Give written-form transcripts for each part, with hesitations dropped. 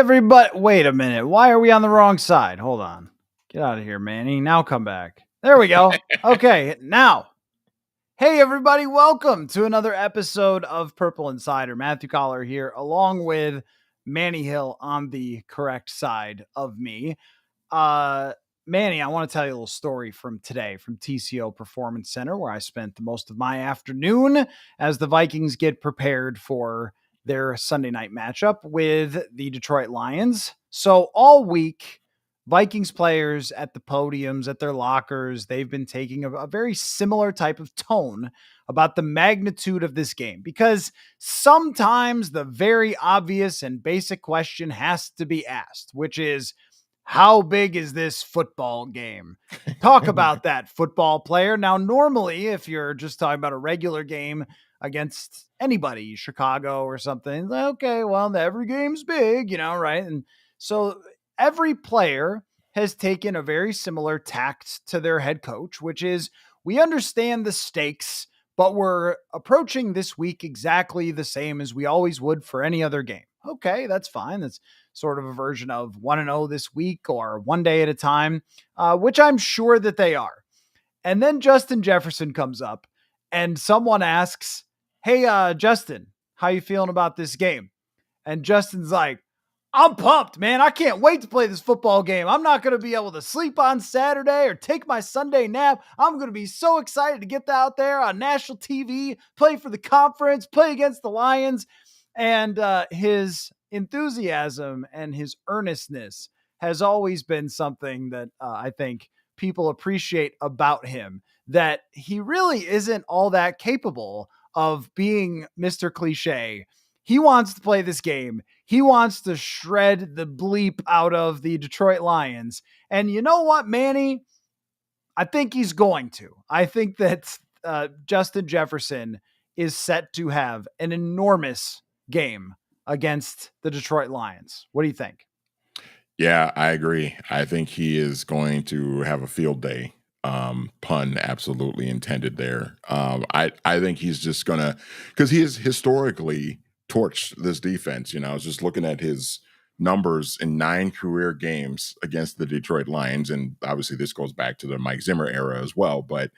everybody. Wait a minute. Why are we on the wrong side? Hold on. Get out of here, Manny. Now come back. There we go. Okay, now. Hey, everybody. Welcome to another episode of Purple Insider. Matthew Coller here, along with Manny Hill on the correct side of me. Manny, I want to tell you a little story from today from TCO Performance Center, where I spent most of my afternoon as the Vikings get prepared for their Sunday night matchup with the Detroit Lions. So all week, Vikings players at the podiums, at their lockers, they've been taking a very similar type of tone about the magnitude of this game, because sometimes the very obvious and basic question has to be asked, which is, how big is this football game? Talk about that, football player. Now, normally, if you're just talking about a regular game against anybody, Chicago or something, okay, well, every game's big, right? And so every player has taken a very similar tact to their head coach, which is, we understand the stakes, but we're approaching this week exactly the same as we always would for any other game. Okay, that's fine. That's sort of a version of 1-0 this week or one day at a time, which I'm sure that they are. And then Justin Jefferson comes up and someone asks, hey, Justin, how you feeling about this game? And Justin's like, I'm pumped, man. I can't wait to play this football game. I'm not going to be able to sleep on Saturday or take my Sunday nap. I'm going to be so excited to get out there on national TV, play for the conference, play against the Lions. And his enthusiasm and his earnestness has always been something that I think people appreciate about him, that he really isn't all that capable of being Mr. Cliche. He wants to play this game. He wants to shred the bleep out of the Detroit Lions. And you know what, Manny? I think he's going to. I think that Justin Jefferson is set to have an enormous game against the Detroit Lions. What do you think? Yeah, I agree. I think he is going to have a field day. Pun absolutely intended there. I think he's just gonna, because he has historically torched this defense. I was just looking at his numbers in 9 career games against the Detroit Lions, and obviously this goes back to the Mike Zimmer era as well. But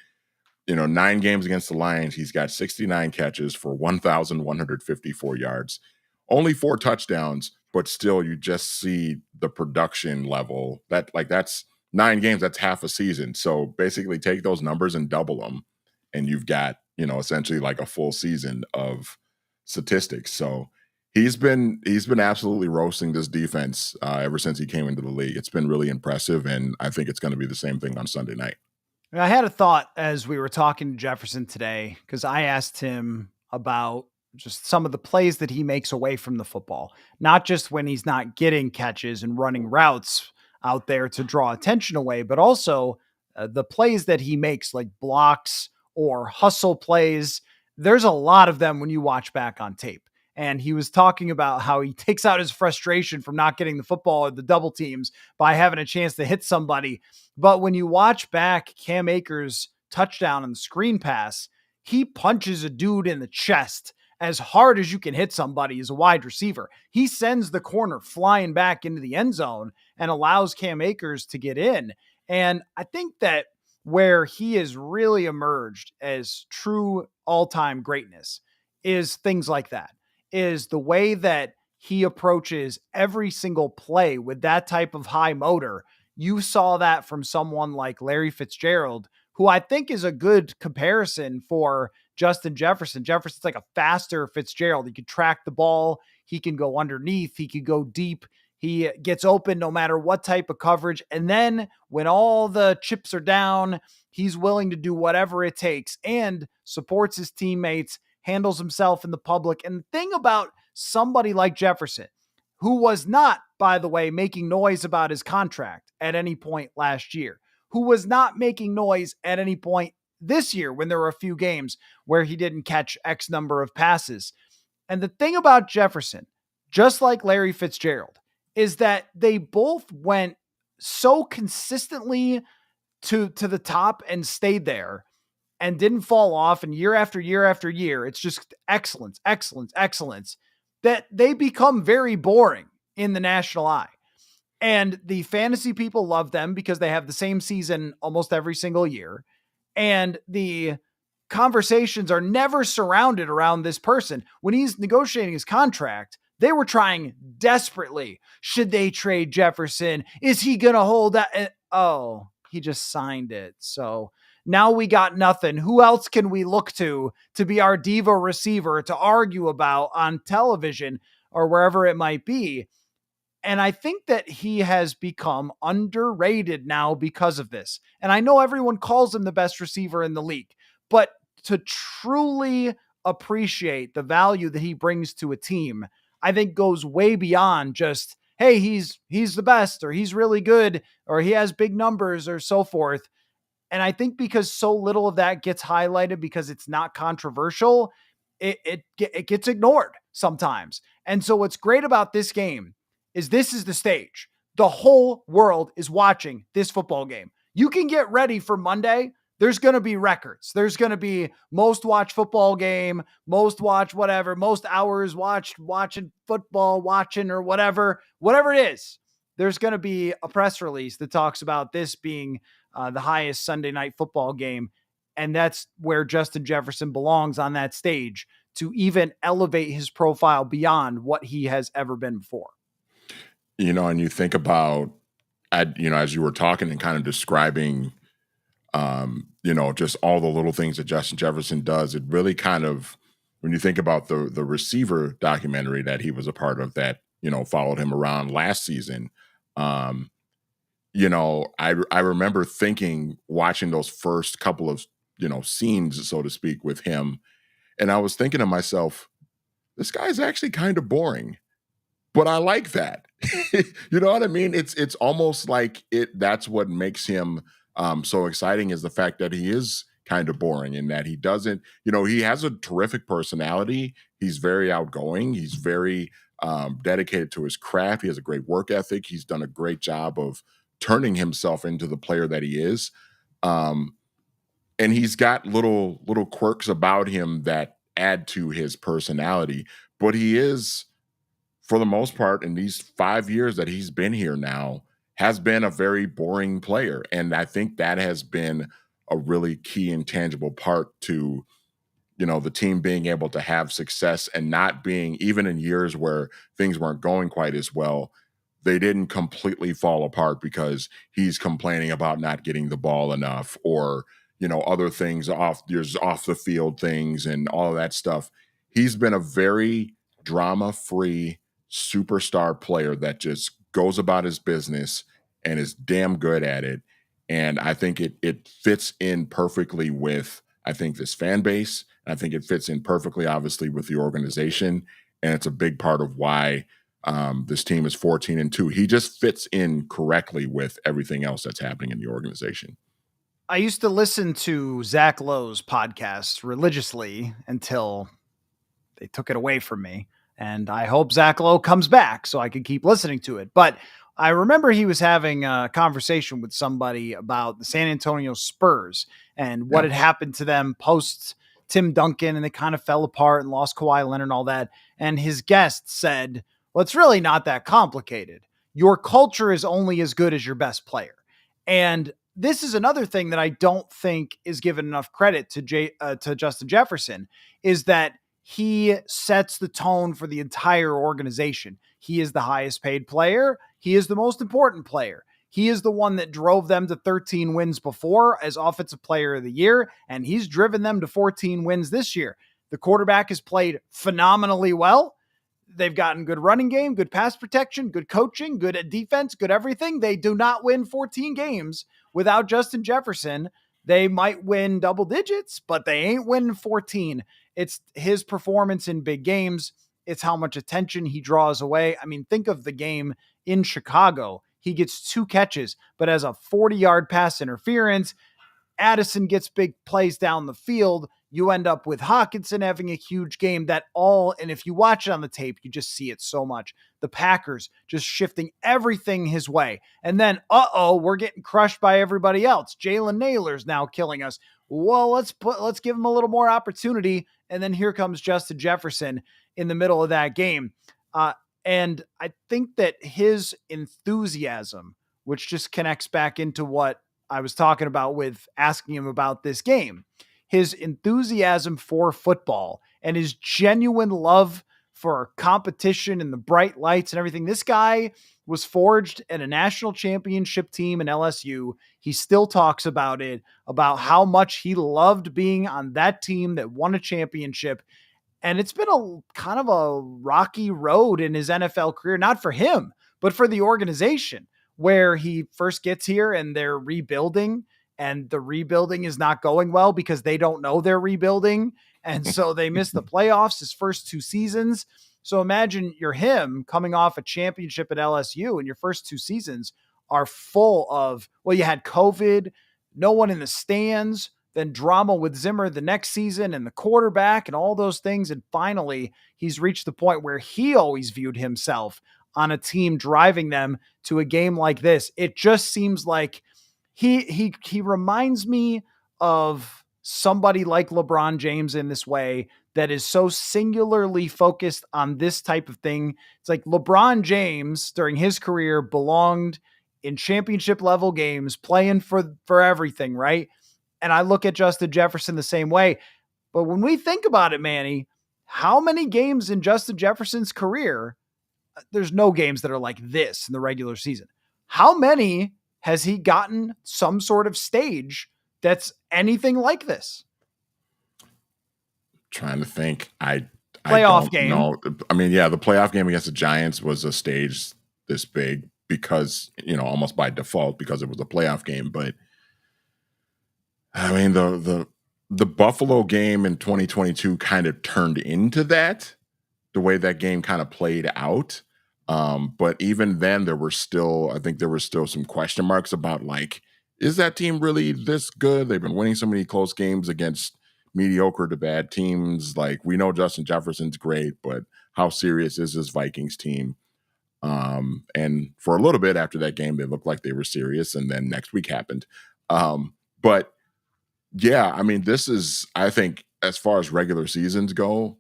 9 games against the Lions, he's got 69 catches for 1,154 yards, only 4 touchdowns, but still you just see the production level. That's 9 games, that's half a season. So basically take those numbers and double them, and you've got, essentially like a full season of statistics. So he's been absolutely roasting this defense ever since he came into the league. It's been really impressive, and I think it's going to be the same thing on Sunday night. I had a thought as we were talking to Jefferson today, because I asked him about just some of the plays that he makes away from the football, not just when he's not getting catches and running routes out there to draw attention away, but also the plays that he makes, like blocks or hustle plays. There's a lot of them when you watch back on tape. And he was talking about how he takes out his frustration from not getting the football or the double teams by having a chance to hit somebody. But when you watch back Cam Akers' touchdown on the screen pass, he punches a dude in the chest as hard as you can hit somebody as a wide receiver. He sends the corner flying back into the end zone and allows Cam Akers to get in. And I think that where he has really emerged as true all-time greatness is things like that, is the way that he approaches every single play with that type of high motor. You saw that from someone like Larry Fitzgerald, who I think is a good comparison for Justin Jefferson. Jefferson's like a faster Fitzgerald. He can track the ball. He can go underneath. He can go deep. He gets open no matter what type of coverage. And then when all the chips are down, he's willing to do whatever it takes and supports his teammates, handles himself in the public. And the thing about somebody like Jefferson, who was not, by the way, making noise about his contract at any point last year, who was not making noise at any point this year when there were a few games where he didn't catch X number of passes. And the thing about Jefferson, just like Larry Fitzgerald, is that they both went so consistently to the top and stayed there and didn't fall off. And year after year after year, it's just excellence, excellence, excellence, that they become very boring in the national eye. And the fantasy people love them because they have the same season almost every single year. And the conversations are never surrounded around this person. When he's negotiating his contract, they were trying desperately. Should they trade Jefferson? Is he going to hold that? Oh, he just signed it. So now we got nothing. Who else can we look to be our diva receiver to argue about on television or wherever it might be? And I think that he has become underrated now because of this. And I know everyone calls him the best receiver in the league, but to truly appreciate the value that he brings to a team, I think goes way beyond just, hey, he's the best, or he's really good, or he has big numbers, or so forth. And I think because so little of that gets highlighted because it's not controversial, it gets ignored sometimes. And so what's great about this game is this is the stage. The whole world is watching this football game. You can get ready for Monday. There's going to be records. There's going to be most watched football game, most watched whatever, most hours watching football, watching or whatever it is. There's going to be a press release that talks about this being the highest Sunday night football game. And that's where Justin Jefferson belongs on that stage to even elevate his profile beyond what he has ever been before. And you think about, as you were talking and kind of describing, just all the little things that Justin Jefferson does, it really kind of, when you think about the receiver documentary that he was a part of that, followed him around last season, I remember thinking, watching those first couple of, scenes, so to speak, with him, and I was thinking to myself, this guy's actually kind of boring, but I like that. You know what I mean? It's almost like that's what makes him so exciting, is the fact that he is kind of boring, and that he doesn't, he has a terrific personality. He's very outgoing. He's very dedicated to his craft. He has a great work ethic. He's done a great job of turning himself into the player that he is. And he's got little quirks about him that add to his personality, but he is, for the most part, in these 5 years that he's been here now, has been a very boring player. And I think that has been a really key and tangible part to, the team being able to have success, and not being, even in years where things weren't going quite as well, they didn't completely fall apart because he's complaining about not getting the ball enough, or, other things off the field things and all of that stuff. He's been a very drama-free superstar player that just goes about his business and is damn good at it. And I think it fits in perfectly with, I think, this fan base. I think it fits in perfectly, obviously, with the organization. And it's a big part of why this team is 14-2. He just fits in correctly with everything else that's happening in the organization. I used to listen to Zach Lowe's podcast religiously until they took it away from me. And I hope Zach Lowe comes back so I can keep listening to it. But I remember he was having a conversation with somebody about the San Antonio Spurs and what had happened to them post Tim Duncan, and they kind of fell apart and lost Kawhi Leonard and all that. And his guest said, well, it's really not that complicated. Your culture is only as good as your best player. And this is another thing that I don't think is given enough credit to Justin Jefferson, is that he sets the tone for the entire organization. He is the highest paid player. He is the most important player. He is the one that drove them to 13 wins before as offensive player of the year, and he's driven them to 14 wins this year. The quarterback has played phenomenally well. They've gotten good running game, good pass protection, good coaching, good defense, good everything. They do not win 14 games without Justin Jefferson. They might win double digits, but they ain't winning 14. It's his performance in big games. It's how much attention he draws away. I mean, think of the game in Chicago. He gets 2 catches, but has a 40-yard pass interference. Addison gets big plays down the field. You end up with Hawkinson having a huge game and if you watch it on the tape, you just see it so much. The Packers just shifting everything his way. And then, we're getting crushed by everybody else. Jalen Naylor's now killing us. Well, let's give him a little more opportunity. And then here comes Justin Jefferson in the middle of that game. And I think that his enthusiasm, which just connects back into what I was talking about with asking him about this game, his enthusiasm for football and his genuine love for competition and the bright lights and everything. This guy was forged in a national championship team in LSU. He still talks about it, about how much he loved being on that team that won a championship. And it's been a kind of a rocky road in his NFL career, not for him, but for the organization, where he first gets here and they're rebuilding, and the rebuilding is not going well because they don't know they're rebuilding. And so they miss the playoffs his first 2 seasons. So imagine you're him coming off a championship at LSU, and your first 2 seasons are full of, well, you had COVID, no one in the stands, then drama with Zimmer the next season and the quarterback and all those things. And finally, he's reached the point where he always viewed himself on a team driving them to a game like this. It just seems like he reminds me of somebody like LeBron James in this way, that is so singularly focused on this type of thing. It's like LeBron James during his career belonged in championship level games, playing for everything, right? And I look at Justin Jefferson the same way. But when we think about it, Manny, how many games in Justin Jefferson's career, there's no games that are like this in the regular season. How many has he gotten some sort of stage that's anything like this? Trying to think. I Playoff don't game. know. I mean, yeah, the playoff game against the Giants was a stage this big because, almost by default, because it was a playoff game. But I mean, the Buffalo game in 2022 kind of turned into that, the way that game kind of played out. But even then, I think there were still some question marks about, like, is that team really this good? They've been winning so many close games against mediocre to bad teams. Like, we know Justin Jefferson's great, but how serious is this Vikings team? And for a little bit after that game, they looked like they were serious, and then next week happened. But yeah, I mean, I think, as far as regular seasons go,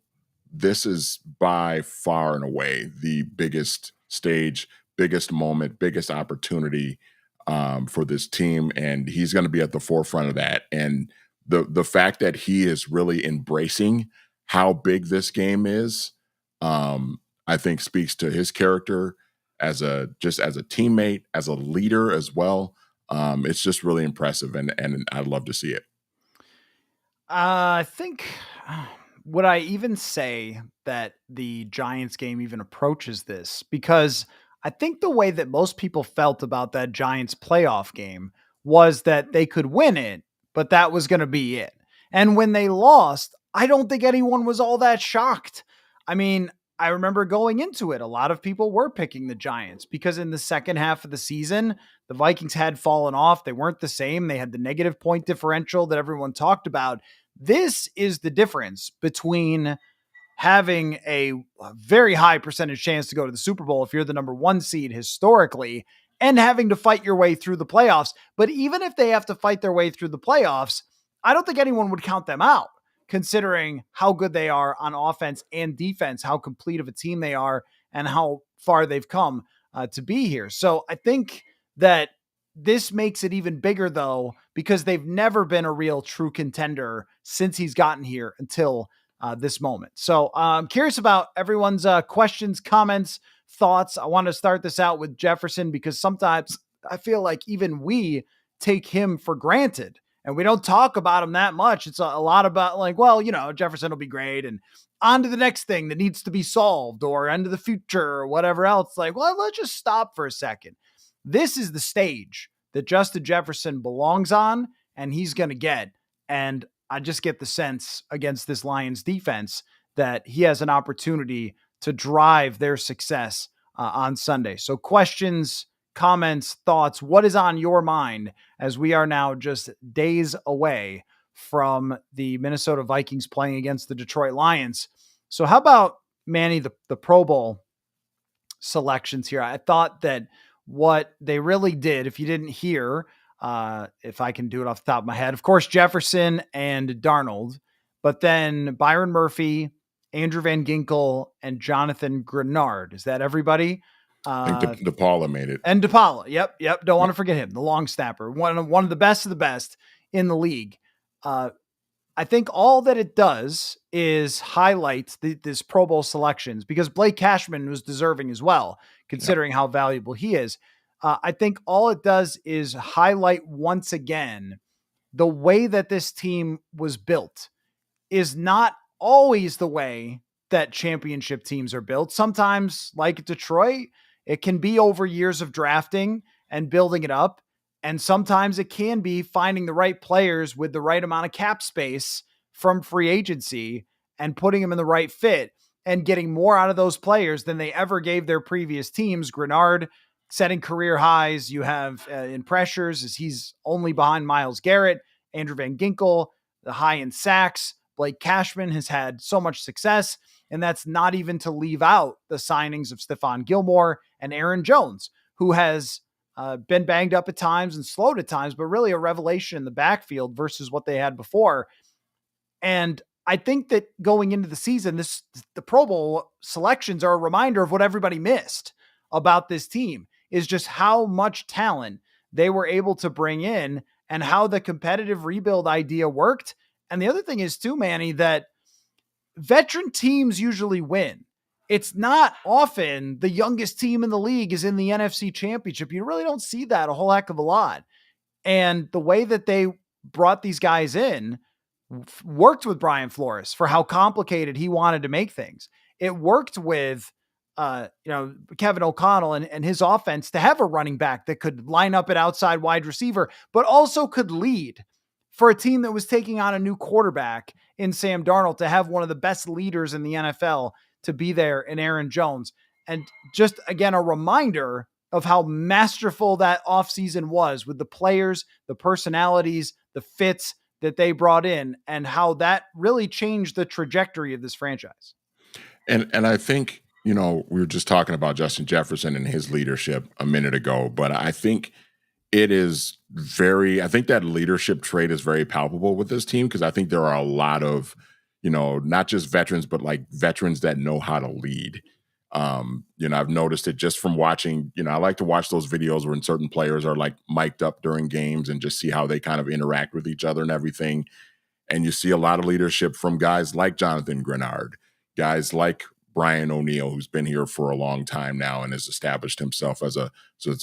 this is by far and away the biggest stage, biggest moment, biggest opportunity for this team. And he's going to be at the forefront of that. And the fact that he is really embracing how big this game is, I think speaks to his character as a teammate, as a leader as well. It's just really impressive, and I'd love to see it. I think, would I even say that the Giants game even approaches this? Because I think the way that most people felt about that Giants playoff game was that they could win it, but that was going to be it. And when they lost, I don't think anyone was all that shocked. I mean, I remember going into it, a lot of people were picking the Giants because in the second half of the season, the Vikings had fallen off. They weren't the same. They had the negative point differential that everyone talked about. This is the difference between having a very high percentage chance to go to the Super Bowl if you're the number 1 seed historically, and having to fight your way through the playoffs. But even if they have to fight their way through the playoffs, I don't think anyone would count them out, considering how good they are on offense and defense, how complete of a team they are, and how far they've come to be here. So I think that this makes it even bigger, though, because they've never been a real true contender since he's gotten here until this moment. So I'm curious about everyone's questions, comments, thoughts. I want to start this out with Jefferson because sometimes I feel like even we take him for granted and we don't talk about him that much. It's a lot about, like, well, Jefferson will be great and on to the next thing that needs to be solved or into the future or whatever else. Like, well, let's just stop for a second. This is the stage that Justin Jefferson belongs on and he's going to get. And I just get the sense against this Lions defense that he has an opportunity to drive their success on Sunday. So questions, comments, thoughts, what is on your mind as we are now just days away from the Minnesota Vikings playing against the Detroit Lions? So how about, Manny, the Pro Bowl selections here? I thought that what they really did, if you didn't hear, if I can do it off the top of my head, of course, Jefferson and Darnold, but then Byron Murphy Andrew Van Ginkel, and Jonathan Grenard. Is that everybody? I think DePaula made it. And DePaula. Yep. Don't want Yep. to forget him, the long snapper, one of the best in the league. I think all that it does is highlight this Pro Bowl selections, because Blake Cashman was deserving as well, considering how valuable he is. I think all it does is highlight once again the way that this team was built is not always the way that championship teams are built. Sometimes, like Detroit, it can be over years of drafting and building it up. And sometimes it can be finding the right players with the right amount of cap space from free agency and putting them in the right fit and getting more out of those players than they ever gave their previous teams. Grenard setting career highs. You have in pressures, as he's only behind Myles Garrett. Andrew Van Ginkel, the high in sacks. Blake Cashman has had so much success, and that's not even to leave out the signings of Stephon Gilmore and Aaron Jones, who has been banged up at times and slowed at times, but really a revelation in the backfield versus what they had before. And I think that going into the season, the Pro Bowl selections are a reminder of what everybody missed about this team, is just how much talent they were able to bring in and how the competitive rebuild idea worked. And the other thing is too, Manny, that veteran teams usually win. It's not often the youngest team in the league is in the NFC Championship. You really don't see that a whole heck of a lot. And the way that they brought these guys in worked with Brian Flores for how complicated he wanted to make things. It worked with Kevin O'Connell and his offense to have a running back that could line up at outside wide receiver, but also could lead, for a team that was taking on a new quarterback in Sam Darnold, to have one of the best leaders in the NFL to be there in Aaron Jones. And just, again, a reminder of how masterful that offseason was with the players, the personalities, the fits that they brought in, and how that really changed the trajectory of this franchise. And I think, we were just talking about Justin Jefferson and his leadership a minute ago, but I think I think that leadership trait is very palpable with this team, because I think there are a lot of, not just veterans, but like veterans that know how to lead. I've noticed it just from watching, I like to watch those videos when certain players are like mic'd up during games and just see how they kind of interact with each other and everything. And you see a lot of leadership from guys like Jonathan Grenard, guys like Brian O'Neill, who's been here for a long time now and has established himself as a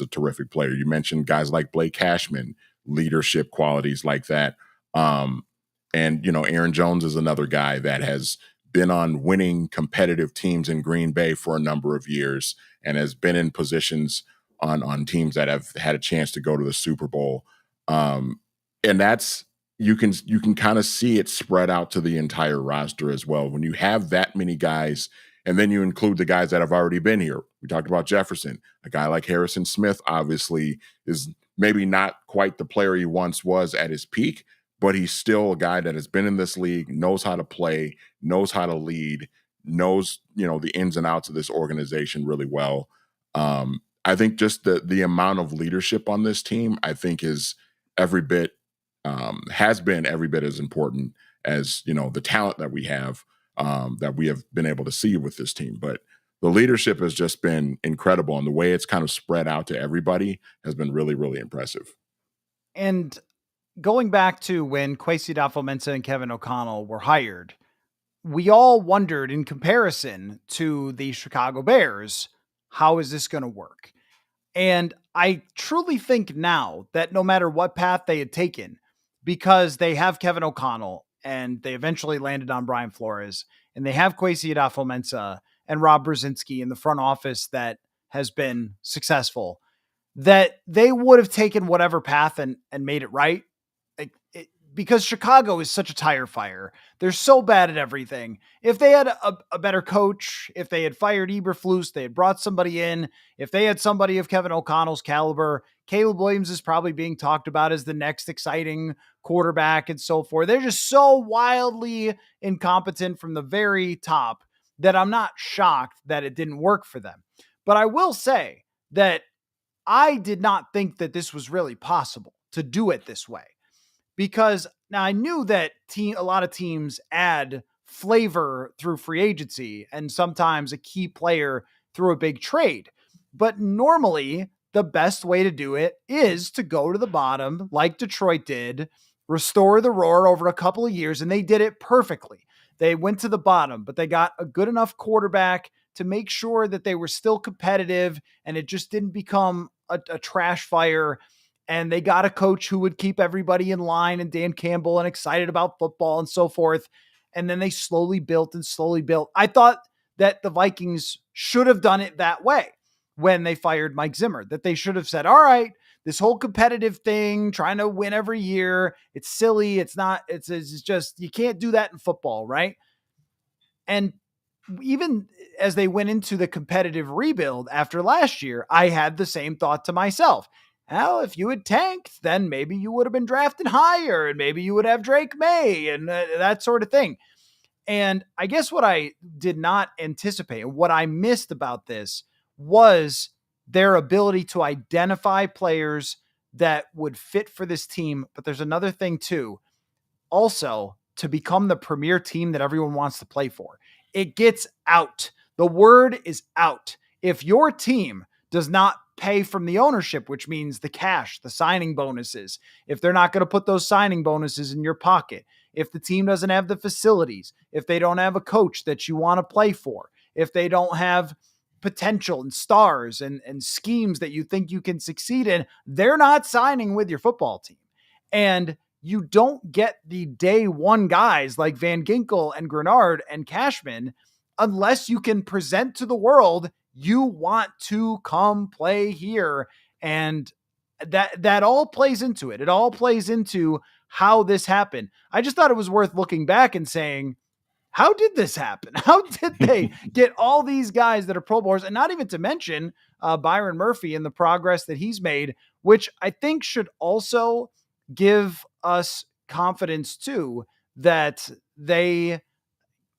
terrific player. You mentioned guys like Blake Cashman, leadership qualities like that. Aaron Jones is another guy that has been on winning competitive teams in Green Bay for a number of years and has been in positions on teams that have had a chance to go to the Super Bowl. And that's, you can kind of see it spread out to the entire roster as well. When you have that many guys, and then you include the guys that have already been here. We talked about Jefferson. A guy like Harrison Smith obviously is maybe not quite the player he once was at his peak, but he's still a guy that has been in this league, knows how to play, knows how to lead, knows, the ins and outs of this organization really well. I think just the amount of leadership on this team, I think is has been every bit as important as, the talent that we have been able to see with this team. But the leadership has just been incredible, and the way it's kind of spread out to everybody has been really, really impressive. And going back to when Kwesi Adofo-Mensah and Kevin O'Connell were hired, we all wondered, in comparison to the Chicago Bears, how is this going to work? And I truly think now that no matter what path they had taken, because they have Kevin O'Connell and they eventually landed on Brian Flores, and they have Kwesi Adofo-Mensah and Rob Brzezinski in the front office that has been successful, that they would have taken whatever path and made it right. Because Chicago is such a tire fire. They're so bad at everything. If they had a better coach, if they had fired Eberflus, they had brought somebody in, if they had somebody of Kevin O'Connell's caliber, Caleb Williams is probably being talked about as the next exciting quarterback and so forth. They're just so wildly incompetent from the very top that I'm not shocked that it didn't work for them. But I will say that I did not think that this was really possible to do it this way. Because now I knew that a lot of teams add flavor through free agency and sometimes a key player through a big trade. But normally, the best way to do it is to go to the bottom, like Detroit did, restore the roar over a couple of years, and they did it perfectly. They went to the bottom, but they got a good enough quarterback to make sure that they were still competitive and it just didn't become a trash fire. And they got a coach who would keep everybody in line and Dan Campbell and excited about football and so forth. And then they slowly built and slowly built. I thought that the Vikings should have done it that way when they fired Mike Zimmer, that they should have said, all right, this whole competitive thing, trying to win every year, it's silly. It's not, it's just, you can't do that in football, right? And even as they went into the competitive rebuild after last year, I had the same thought to myself. Well, if you had tanked, then maybe you would have been drafted higher and maybe you would have Drake May and that sort of thing. And I guess what I did not anticipate and what I missed about this was their ability to identify players that would fit for this team. But there's another thing too. Also, to become the premier team that everyone wants to play for. It gets out. The word is out. If your team does not pay from the ownership, which means the cash, the signing bonuses, if they're not going to put those signing bonuses in your pocket, if the team doesn't have the facilities, if they don't have a coach that you want to play for, if they don't have potential and stars and schemes that you think you can succeed in, they're not signing with your football team. And you don't get the day one guys like Van Ginkel and Grenard and Cashman unless you can present to the world you want to come play here. And that all plays into it. It all plays into how this happened. I just thought it was worth looking back and saying, how did this happen? How did they get all these guys that are Pro Bowlers? And not even to mention Byron Murphy and the progress that he's made, which I think should also give us confidence too that they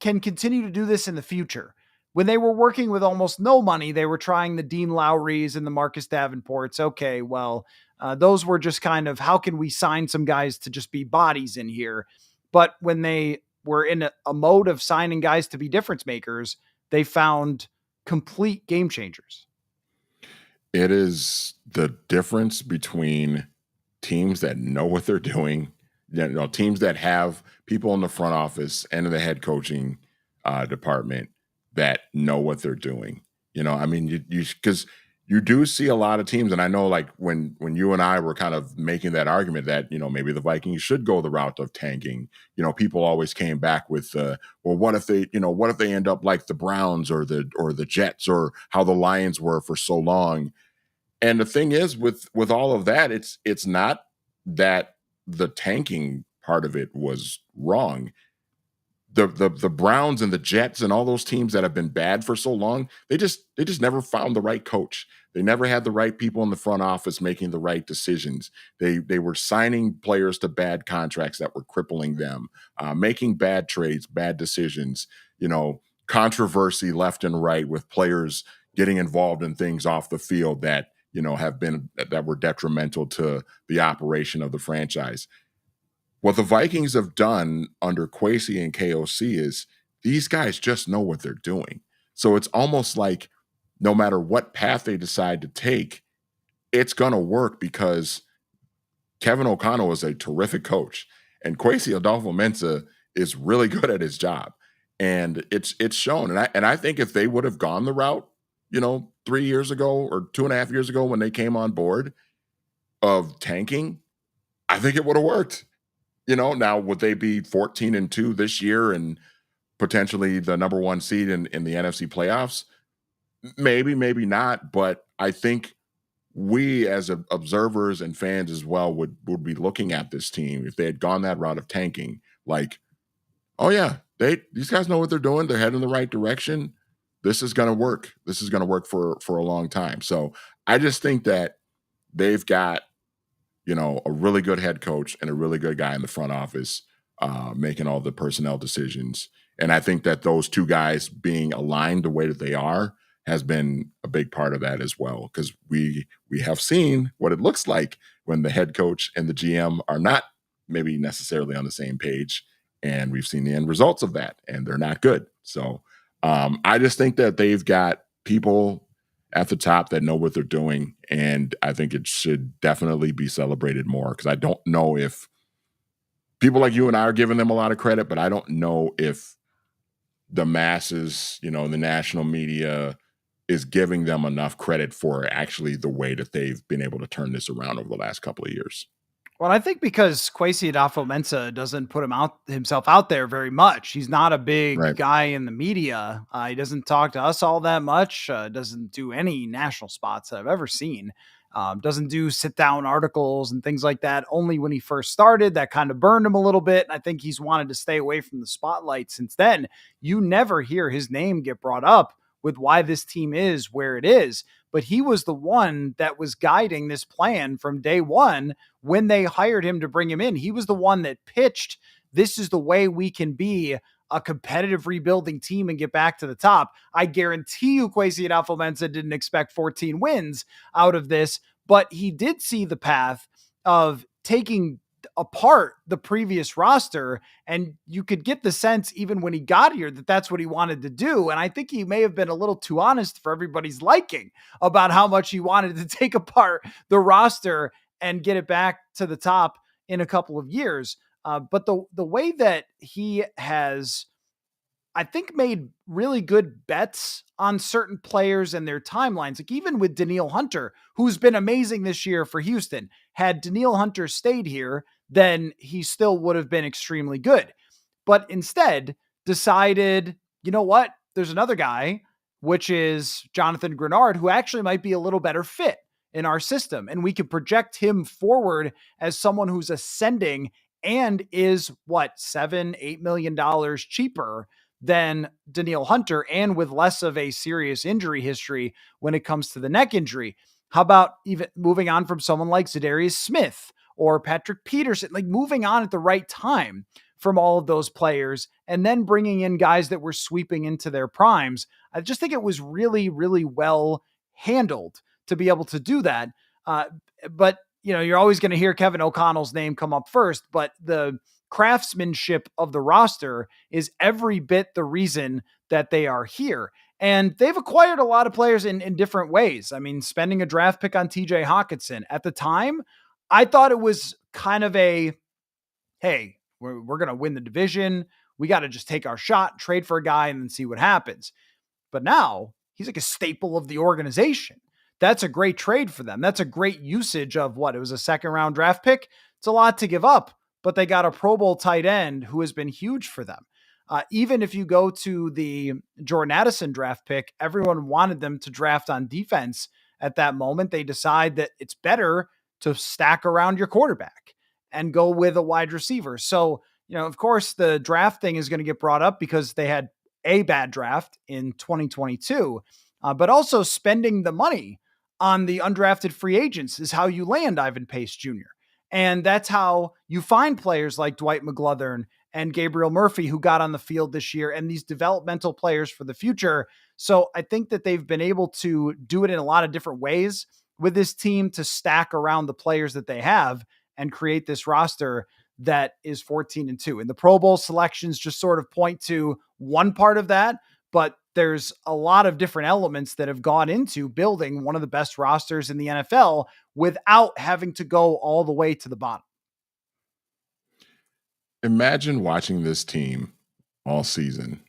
can continue to do this in the future. When they were working with almost no money, they were trying the Dean Lowrys and the Marcus Davenports. Okay, well, those were just kind of, how can we sign some guys to just be bodies in here? But when they were in a mode of signing guys to be difference makers, they found complete game changers. It is the difference between teams that know what they're doing, teams that have people in the front office and in the head coaching department that know what they're doing. I mean, because you do see a lot of teams, and I know like when you and I were kind of making that argument that, maybe the Vikings should go the route of tanking, people always came back with, well, what if they end up like the Browns or the Jets or how the Lions were for so long. And the thing is with all of that, it's not that the tanking part of it was wrong. The Browns and the Jets and all those teams that have been bad for so long, they just never found the right coach. They never had the right people in the front office making the right decisions. They were signing players to bad contracts that were crippling them, making bad trades, bad decisions, controversy left and right with players getting involved in things off the field that that were detrimental to the operation of the franchise. What the Vikings have done under Kwesi and KOC is these guys just know what they're doing. So it's almost like no matter what path they decide to take, it's going to work because Kevin O'Connell is a terrific coach and Kwesi Adofo-Mensah is really good at his job. And it's shown. And I think if they would have gone the route, 3 years ago or 2.5 years ago when they came on board of tanking, I think it would have worked. Now would they be 14-2 this year and potentially the number one seed in the NFC playoffs? Maybe, maybe not. But I think we as observers and fans as well would be looking at this team if they had gone that route of tanking, like, oh yeah, these guys know what they're doing. They're heading in the right direction. This is going to work. This is going to work for a long time. So I just think that they've got a really good head coach and a really good guy in the front office making all the personnel decisions. And I think that those two guys being aligned the way that they are has been a big part of that as well, because we have seen what it looks like when the head coach and the GM are not maybe necessarily on the same page. And we've seen the end results of that, and they're not good. So I just think that they've got people at the top that know what they're doing, and I think it should definitely be celebrated more, because I don't know if people like you and I are giving them a lot of credit, but I don't know if the masses, the national media is giving them enough credit for actually the way that they've been able to turn this around over the last couple of years. Well, I think because Kwesi Adofo-Mensah doesn't put himself out there very much. He's not a big Right. guy in the media. He doesn't talk to us all that much. Doesn't do any national spots that I've ever seen. Doesn't do sit down articles and things like that. Only when he first started, that kind of burned him a little bit. And I think he's wanted to stay away from the spotlight since then. You never hear his name get brought up with why this team is where it is. But he was the one that was guiding this plan from day one when they hired him to bring him in. He was the one that pitched, this is the way we can be a competitive rebuilding team and get back to the top. I guarantee you Kwesi Adofo-Mensah didn't expect 14 wins out of this, but he did see the path of taking apart the previous roster, and you could get the sense even when he got here that that's what he wanted to do. And I think he may have been a little too honest for everybody's liking about how much he wanted to take apart the roster and get it back to the top in a couple of years. But the way that he has, I think, made really good bets on certain players and their timelines. Like even with Danielle Hunter, who's been amazing this year for Houston. Had Danielle Hunter stayed here, then he still would have been extremely good. But instead decided, you know what? There's another guy, which is Jonathan Grenard, who actually might be a little better fit in our system. And we could project him forward as someone who's ascending and is what, $7-8 million cheaper than Danielle Hunter, and with less of a serious injury history when it comes to the neck injury. How about even moving on from someone like Zadarius Smith or Patrick Peterson, like moving on at the right time from all of those players and then bringing in guys that were sweeping into their primes. I just think it was really, really well handled to be able to do that. But you're always going to hear Kevin O'Connell's name come up first, but the craftsmanship of the roster is every bit the reason that they are here. And they've acquired a lot of players in different ways. I mean, spending a draft pick on TJ Hawkinson at the time, I thought it was kind of a, hey, we're going to win the division. We got to just take our shot, trade for a guy, and then see what happens. But now he's like a staple of the organization. That's a great trade for them. That's a great usage of what? It was a second round draft pick. It's a lot to give up, but they got a Pro Bowl tight end who has been huge for them. Even if you go to the Jordan Addison draft pick, everyone wanted them to draft on defense at that moment. They decide that it's better to stack around your quarterback and go with a wide receiver. So, of course, the draft thing is going to get brought up because they had a bad draft in 2022, but also spending the money on the undrafted free agents is how you land Ivan Pace Jr. And that's how you find players like Dwight McGlothern and Gabriel Murphy, who got on the field this year, and these developmental players for the future. So I think that they've been able to do it in a lot of different ways with this team to stack around the players that they have and create this roster that is 14-2. And the Pro Bowl selections just sort of point to one part of that, but there's a lot of different elements that have gone into building one of the best rosters in the NFL without having to go all the way to the bottom. Imagine watching this team all season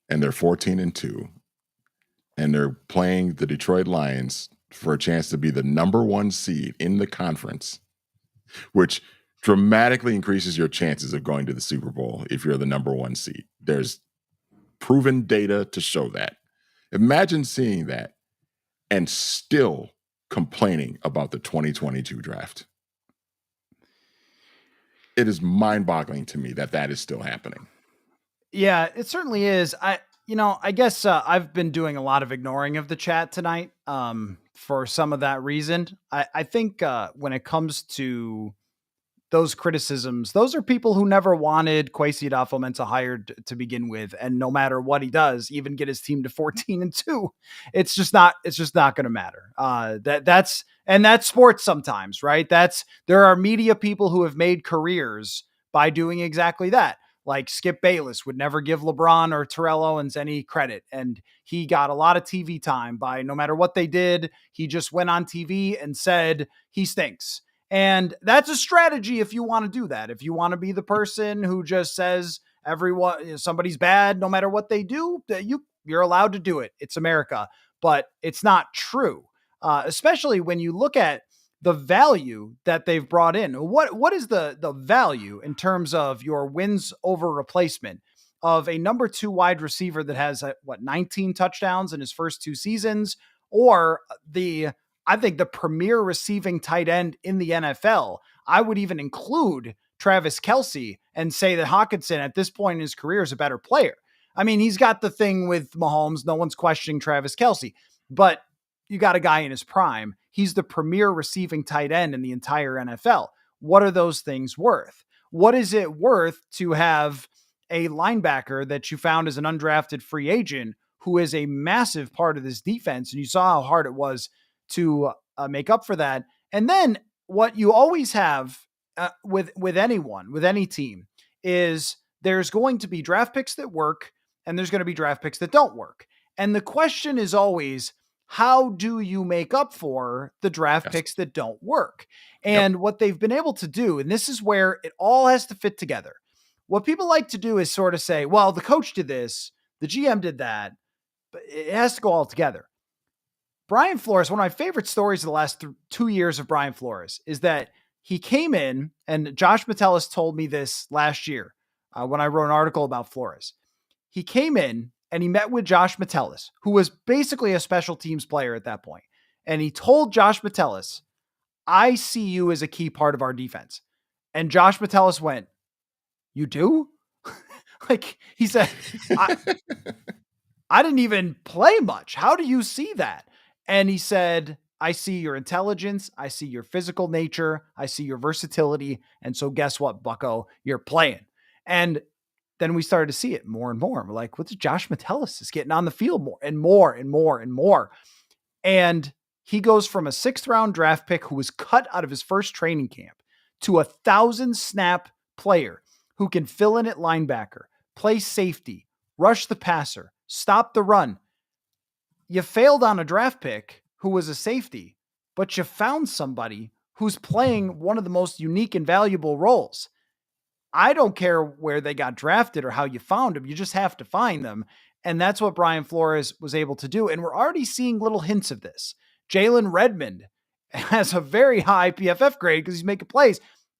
and they're 14-2 and they're playing the Detroit Lions for a chance to be the number one seed in the conference, which dramatically increases your chances of going to the Super Bowl if you're the number one seed. There's proven data to show that. Imagine seeing that and still complaining about the 2022 draft. It is mind-boggling to me that that is still happening. Yeah, it certainly is. I guess I've been doing a lot of ignoring of the chat tonight for some of that reason. I think when it comes to those criticisms, those are people who never wanted Kwesi Adofo-Mensah hired to begin with. And no matter what he does, even get his team to 14-2, it's just not going to matter. That's sports sometimes, right? There are media people who have made careers by doing exactly that. Like Skip Bayless would never give LeBron or Terrell Owens any credit. And he got a lot of TV time by no matter what they did. He just went on TV and said he stinks. And that's a strategy if you want to do that. If you want to be the person who just says everyone, somebody's bad no matter what they do, you're allowed to do it. It's America, but it's not true. Especially when you look at the value that they've brought in. What is the value in terms of your wins over replacement of a number 2 wide receiver that has 19 touchdowns in his first 2 seasons, or I think the premier receiving tight end in the NFL? I would even include Travis Kelce and say that Hawkinson at this point in his career is a better player. I mean, he's got the thing with Mahomes. No one's questioning Travis Kelce, but you got a guy in his prime. He's the premier receiving tight end in the entire NFL. What are those things worth? What is it worth to have a linebacker that you found as an undrafted free agent who is a massive part of this defense? And you saw how hard it was to make up for that. And then what you always have with anyone, with any team, is there's going to be draft picks that work and there's going to be draft picks that don't work. And the question is always, how do you make up for the draft picks that don't work? And what they've been able to do, and this is where it all has to fit together. What people like to do is sort of say, well, the coach did this, the GM did that, but it has to go all together. Brian Flores, one of my favorite stories of the last 2 years of Brian Flores is that he came in, and Josh Metellus told me this last year when I wrote an article about Flores. He came in and he met with Josh Metellus, who was basically a special teams player at that point. And he told Josh Metellus, I see you as a key part of our defense. And Josh Metellus went, you do? Like he said, I didn't even play much. How do you see that? And he said, I see your intelligence. I see your physical nature. I see your versatility. And so guess what, bucko? You're playing. And then we started to see it more and more. We're like, what's Josh Metellus is getting on the field more and more and more and more. And he goes from a 6th round draft pick who was cut out of his first training camp to a 1,000 snap player who can fill in at linebacker, play safety, rush the passer, stop the run. You failed on a draft pick who was a safety, but you found somebody who's playing one of the most unique and valuable roles. I don't care where they got drafted or how you found them. You just have to find them. And that's what Brian Flores was able to do. And we're already seeing little hints of this. Jalen Redmond has a very high PFF grade because he's making plays.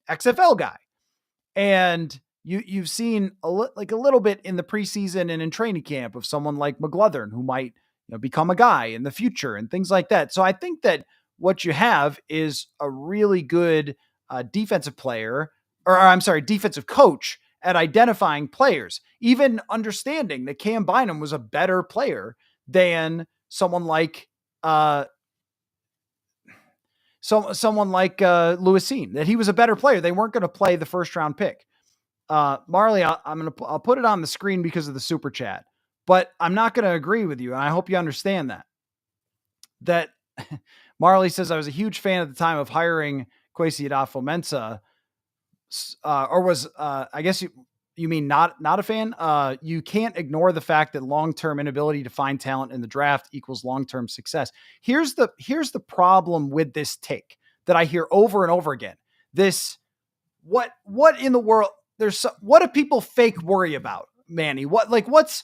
XFL guy. And you've seen a little bit in the preseason and in training camp of someone like McGlothern who might become a guy in the future and things like that. So I think that what you have is a really good defensive player, defensive coach at identifying players, even understanding that Cam Bynum was a better player than someone like Lewis Cine, that he was a better player. They weren't going to play the 1st round pick. Marley, I'll put it on the screen because of the super chat, but I'm not going to agree with you. And I hope you understand that Marley says, I was a huge fan at the time of hiring Kwesi Adofo-Mensah. I guess you mean not a fan? You can't ignore the fact that long-term inability to find talent in the draft equals long-term success. Here's the problem with this take that I hear over and over again. What in the world? What do people fake worry about, Manny? What's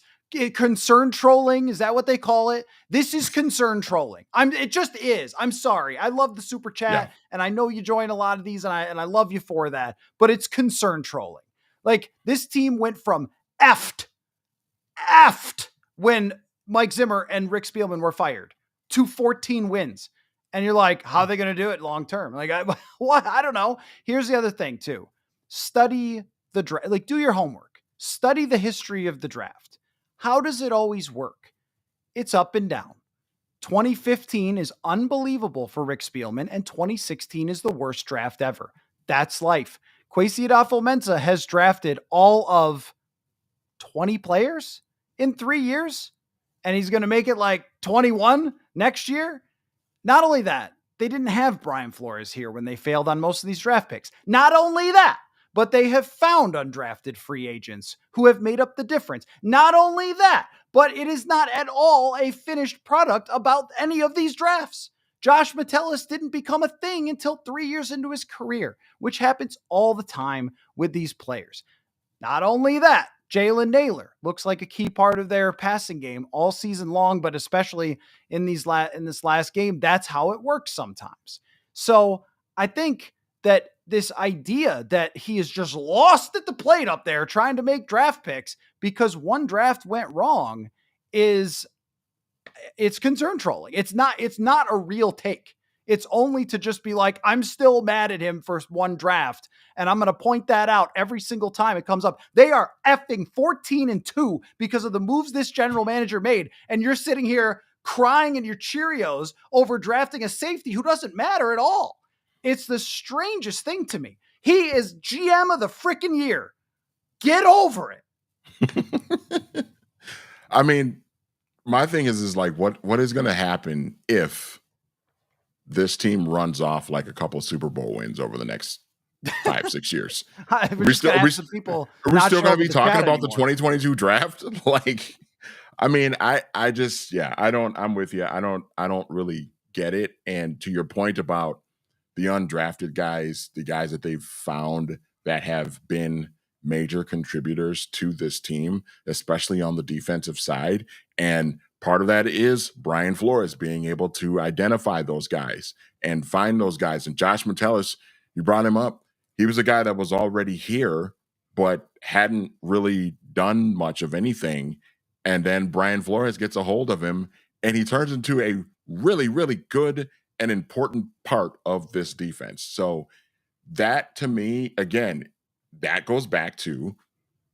concern trolling? Is that what they call it? This is concern trolling. It just is. I'm sorry. I love the super chat and I know you join a lot of these and I love you for that, but it's concern trolling. Like this team went from effed when Mike Zimmer and Rick Spielman were fired to 14 wins. And you're like, how are they going to do it long term? Like, I don't know. Here's the other thing too. Study the draft, do your homework, study the history of the draft. How does it always work? It's up and down. 2015 is unbelievable for Rick Spielman, and 2016 is the worst draft ever. That's life. Kwesi Adofo-Mensah has drafted all of 20 players in 3 years, and he's going to make it like 21 next year. Not only that, they didn't have Brian Flores here when they failed on most of these draft picks. Not only that, but they have found undrafted free agents who have made up the difference. Not only that, but it is not at all a finished product about any of these drafts. Josh Metellus didn't become a thing until 3 years into his career, which happens all the time with these players. Not only that, Jalen Naylor looks like a key part of their passing game all season long, but especially in this last game, that's how it works sometimes. So I think that this idea that he is just lost at the plate up there trying to make draft picks because one draft went wrong it's concern trolling. It's not a real take. It's only to just be like, I'm still mad at him for one draft. And I'm going to point that out every single time it comes up. They are effing 14-2 because of the moves this general manager made. And you're sitting here crying in your Cheerios over drafting a safety who doesn't matter at all. It's the strangest thing to me. He is GM of the freaking year. Get over it. I mean, my thing is like, what is going to happen if this team runs off like a couple Super Bowl wins over the next 5-6 years? Are we still going to be talking about the 2022 draft? Like, I mean, I'm with you. I don't really get it. And to your point about the undrafted guys, the guys that they've found that have been major contributors to this team, especially on the defensive side. And part of that is Brian Flores being able to identify those guys and find those guys. And Josh Metellus, you brought him up. He was a guy that was already here, but hadn't really done much of anything. And then Brian Flores gets a hold of him, and he turns into a really, really good and important part of this defense. So that, to me, again, that goes back to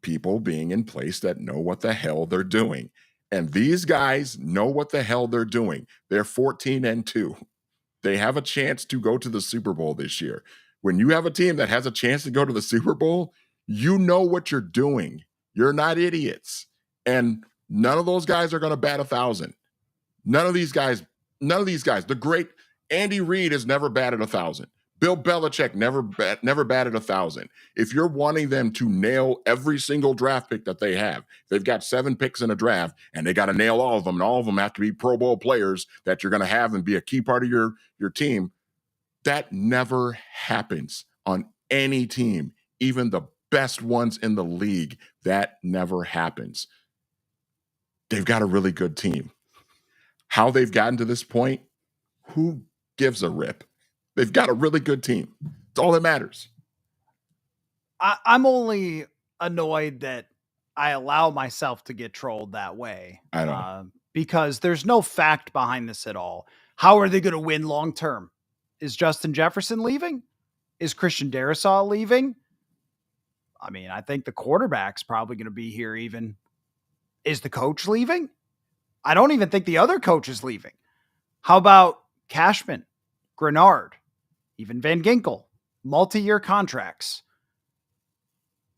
people being in place that know what the hell they're doing. And these guys know what the hell they're doing. They're 14-2. They have a chance to go to the Super Bowl this year. When you have a team that has a chance to go to the Super Bowl, you know what you're doing. You're not idiots. And none of those guys are going to bat 1,000. None of these guys. The great Andy Reid has never batted 1,000. Bill Belichick never batted 1,000. If you're wanting them to nail every single draft pick that they have, they've got 7 picks in a draft, and they got to nail all of them, and all of them have to be Pro Bowl players that you're going to have and be a key part of your team. That never happens on any team, even the best ones in the league. That never happens. They've got a really good team. How they've gotten to this point, who gives a rip? They've got a really good team. It's all that matters. I'm only annoyed that I allow myself to get trolled that way. I know. Because there's no fact behind this at all. How are they going to win long term? Is Justin Jefferson leaving? Is Christian Darrisaw leaving? I mean, I think the quarterback's probably going to be here even. Is the coach leaving? I don't even think the other coach is leaving. How about Cashman, Grenard, even Van Ginkel, multi-year contracts?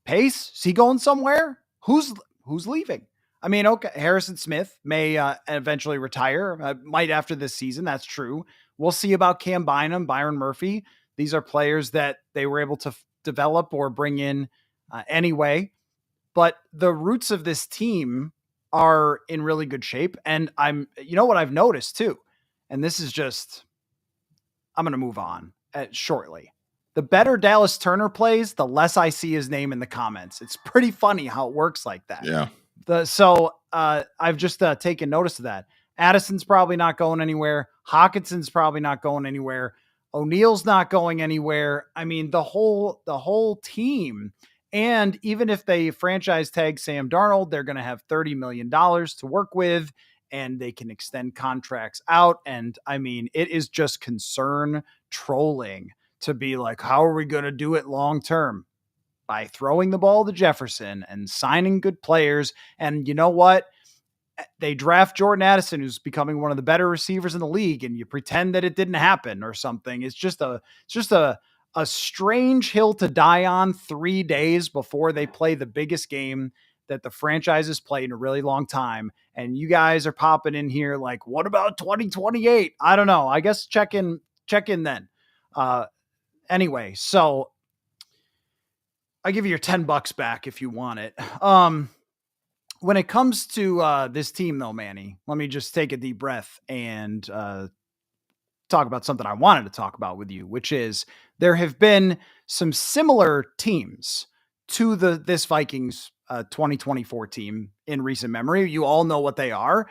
Pace, is he going somewhere? Who's leaving? I mean, okay, Harrison Smith may eventually retire, might after this season. That's true. We'll see about Cam Bynum, Byron Murphy. These are players that they were able to develop or bring in anyway. But the roots of this team are in really good shape. And what I've noticed too, and this is just, I'm going to move on shortly. The better Dallas Turner plays, the less I see his name in the comments. It's pretty funny how it works like that. Yeah. I've just taken notice of that. Addison's probably not going anywhere. Hawkinson's probably not going anywhere. O'Neill's not going anywhere. I mean, the whole team. And even if they franchise tag Sam Darnold, they're going to have $30 million to work with, and they can extend contracts out. And I mean, it is just concern trolling to be like, how are we going to do it long term? By throwing the ball to Jefferson and signing good players. And you know what? They draft Jordan Addison, who's becoming one of the better receivers in the league, and you pretend that it didn't happen or something. It's just a strange hill to die on 3 days before they play the biggest game that the franchise has played in a really long time. And you guys are popping in here like, what about 2028? I don't know. I guess check in then. Anyway, so I'll give you your $10 back if you want it. When it comes to this team, though, Manny, let me just take a deep breath and talk about something I wanted to talk about with you, which is there have been some similar teams to this Vikings 2024 team in recent memory. You all know what they are.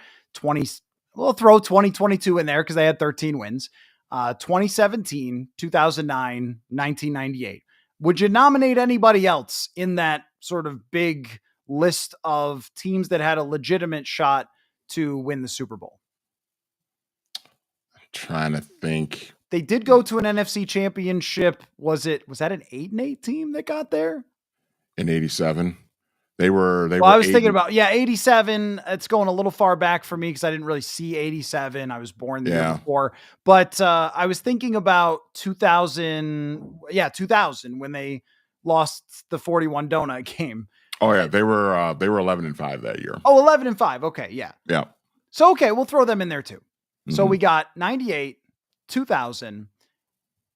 We'll throw 2022 in there because they had 13 wins. 2017, 2009, 1998. Would you nominate anybody else in that sort of big list of teams that had a legitimate shot to win the Super Bowl? Trying to think. They did go to an NFC championship. Was that an 8-8 team that got there? In 87. They were I was thinking about 87. It's going a little far back for me because I didn't really see 87. I was born the year before. But I was thinking about 2000. Yeah, 2000 when they lost the 41 donut game. Oh yeah, they were 11-5 that year. Oh, 11-5. Okay, yeah. Yeah. So okay, we'll throw them in there too. Mm-hmm. So we got 98, 2000,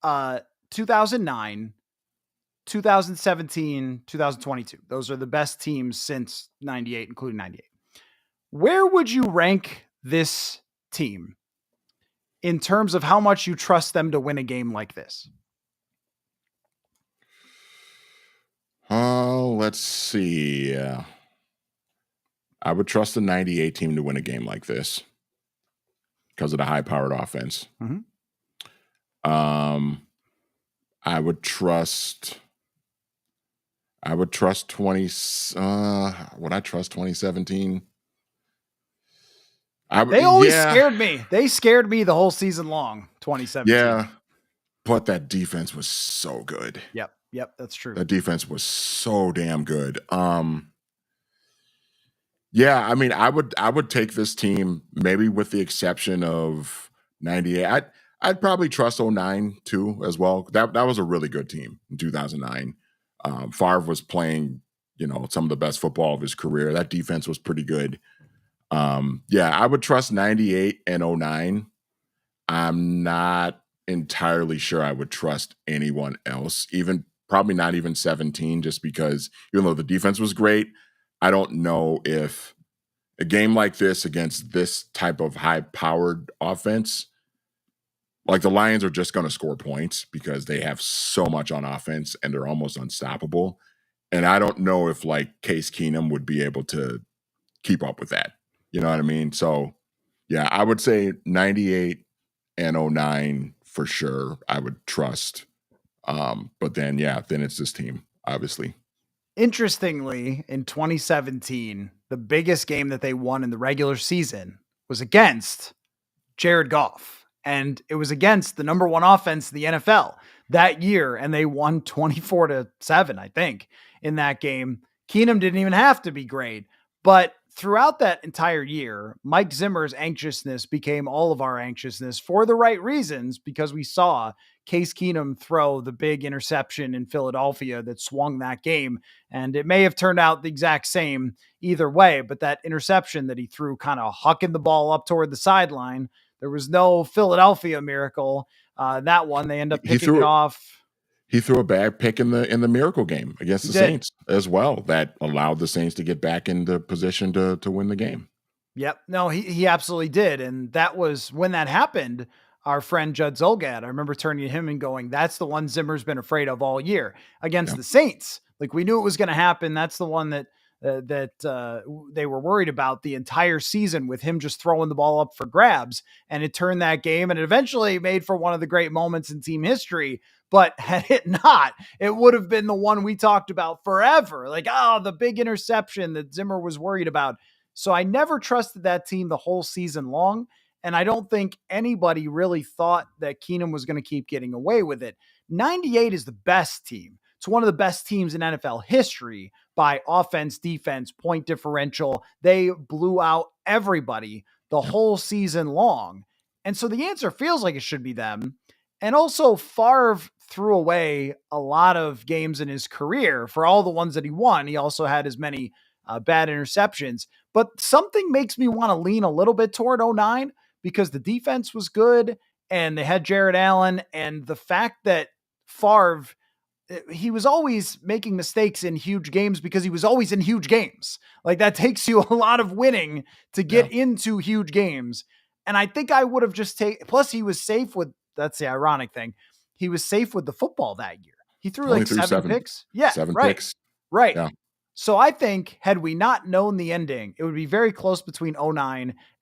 2009, 2017, 2022. Those are the best teams since 98, including 98. Where would you rank this team in terms of how much you trust them to win a game like this? Oh, let's see. I would trust the 98 team to win a game like this because of the high-powered offense. Mm-hmm. I would trust 20. Would I trust 2017? They always scared me. They scared me the whole season long. 2017. Yeah, but that defense was so good. Yep, that's true. That defense was so damn good. Yeah, I mean, I would take this team maybe with the exception of 98. I'd probably trust 09 too as well. That was a really good team in 2009. Favre was playing, some of the best football of his career. That defense was pretty good. Yeah, I would trust 98 and 09. I'm not entirely sure I would trust anyone else, probably not even 17, just because even though the defense was great, I don't know if a game like this against this type of high-powered offense, like the Lions are just going to score points because they have so much on offense and they're almost unstoppable. And I don't know if like Case Keenum would be able to keep up with that. You know what I mean? So yeah, I would say 98 and 09 for sure. I would trust. But then it's this team, obviously. Interestingly, in 2017, the biggest game that they won in the regular season was against Jared Goff. And it was against the number one offense in the NFL that year. And they won 24-7, I think, in that game. Keenum didn't even have to be great. But throughout that entire year, Mike Zimmer's anxiousness became all of our anxiousness for the right reasons, because we saw Case Keenum throw the big interception in Philadelphia that swung that game. And it may have turned out the exact same either way, but that interception that he threw kind of hucking the ball up toward the sideline, there was no Philadelphia miracle. That one, they end up picking it off. He threw a bad pick in the miracle game against the Saints as well that allowed the Saints to get back into position to win the game. Yep. No, he absolutely did. And that was when that happened. Our friend Judd Zolgad, I remember turning to him and going, that's the one Zimmer's been afraid of all year against the Saints. Like, we knew it was going to happen. That's the one that they were worried about the entire season, with him just throwing the ball up for grabs. And it turned that game, and it eventually made for one of the great moments in team history. But had it not, it would have been the one we talked about forever. Like, the big interception that Zimmer was worried about. So I never trusted that team the whole season long. And I don't think anybody really thought that Keenum was going to keep getting away with it. 98 is the best team. It's one of the best teams in NFL history by offense, defense, point differential. They blew out everybody the whole season long. And so the answer feels like it should be them. And also, Favre threw away a lot of games in his career. For all the ones that he won, he also had as many bad interceptions. But something makes me want to lean a little bit toward 09, because the defense was good and they had Jared Allen, and the fact that Favre he was always making mistakes in huge games because he was always in huge games. Like that takes you a lot of winning to get into huge games. And I think I would have just taken, plus he was safe with, that's the ironic thing. He was safe with the football that year. He threw Only like threw 7 picks. Yeah, 7 picks. Right. Yeah. So I think had we not known the ending, it would be very close between 09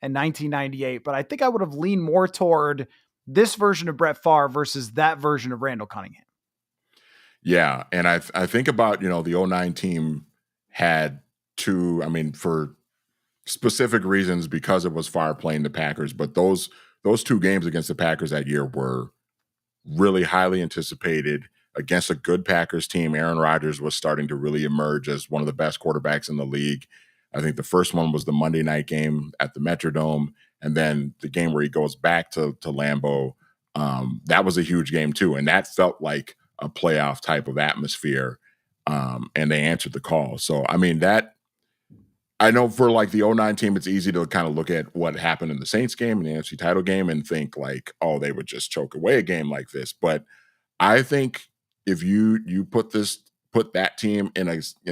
and 1998. But I think I would have leaned more toward this version of Brett Favre versus that version of Randall Cunningham. Yeah, and I think about, the '09 team had two, I mean, for specific reasons because it was Favre playing the Packers, but those two games against the Packers that year were really highly anticipated against a good Packers team. Aaron Rodgers was starting to really emerge as one of the best quarterbacks in the league. I think the first one was the Monday night game at the Metrodome, and then the game where he goes back to Lambeau. That was a huge game too, and that felt like a playoff type of atmosphere. And they answered the call. So I mean that. I know for like the '09 team, it's easy to kind of look at what happened in the Saints game and the NFC title game and think like, oh, they would just choke away a game like this. But I think if you put that team in